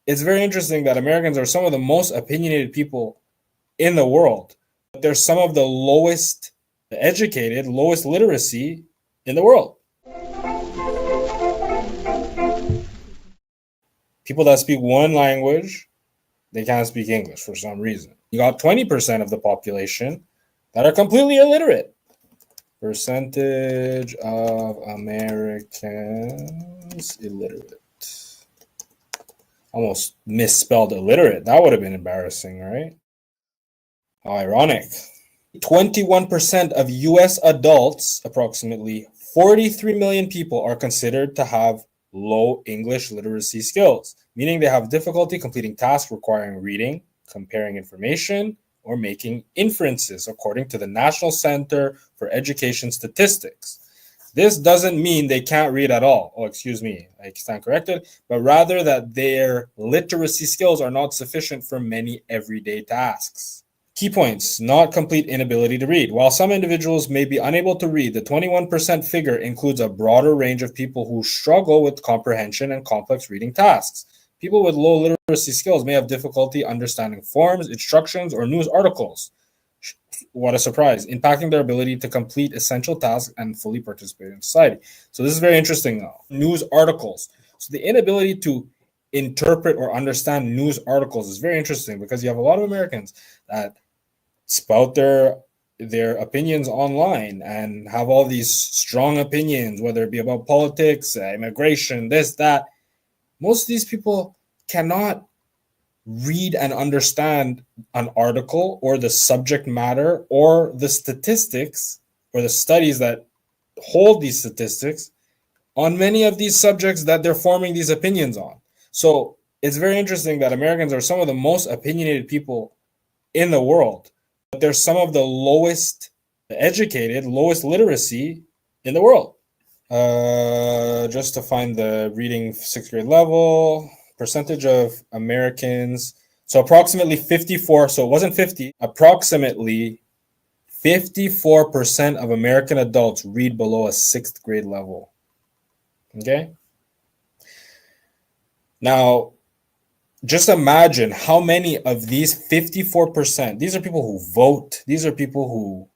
it's very interesting that Americans are some of the most opinionated people in the world. They're some of the lowest educated, lowest literacy in the world. People that speak one language, they can't speak English for some reason. You got 20% of the population that are completely illiterate. Percentage of Americans illiterate. Almost misspelled illiterate. That would have been embarrassing, right? How ironic. 21% of US adults, approximately 43 million people, are considered to have low English literacy skills, meaning they have difficulty completing tasks requiring reading, comparing information, or making inferences, according to the National Center for Education Statistics. This doesn't mean they can't read at all. Oh, excuse me, I stand corrected, but rather that their literacy skills are not sufficient for many everyday tasks. Key points: not complete inability to read. While some individuals may be unable to read, the 21% figure includes a broader range of people who struggle with comprehension and complex reading tasks. People with low literacy skills may have difficulty understanding forms, instructions, or news articles. What a surprise, impacting their ability to complete essential tasks and fully participate in society. So this is very interesting now. News articles. So the inability to interpret or understand news articles is very interesting because you have a lot of Americans that spout their opinions online and have all these strong opinions, whether it be about politics, immigration, this, that. Most of these people cannot read and understand an article or the subject matter or the statistics or the studies that hold these statistics on many of these subjects that they're forming these opinions on. So it's very interesting that Americans are some of the most opinionated people in the world, but they're some of the lowest educated, lowest literacy in the world. Just to find the reading sixth grade level, percentage of Americans. So approximately 54, so it wasn't 50, approximately 54% of American adults read below a sixth grade level. Okay? Now, just imagine how many of these 54%, these are people who vote, these are people who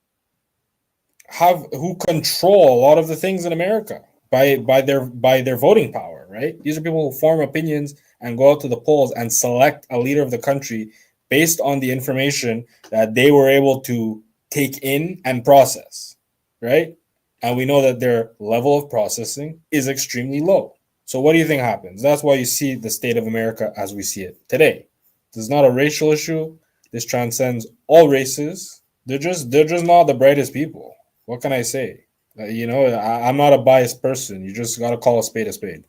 control a lot of the things in America by their voting power, right? These are people who form opinions and go out to the polls and select a leader of the country based on the information that they were able to take in and process, right? And we know that their level of processing is extremely low. So what do you think happens? That's why you see the state of America as we see it today. This is not a racial issue. This transcends all races. They're just not the brightest people. What can I say? I'm not a biased person. You just got to call a spade a spade.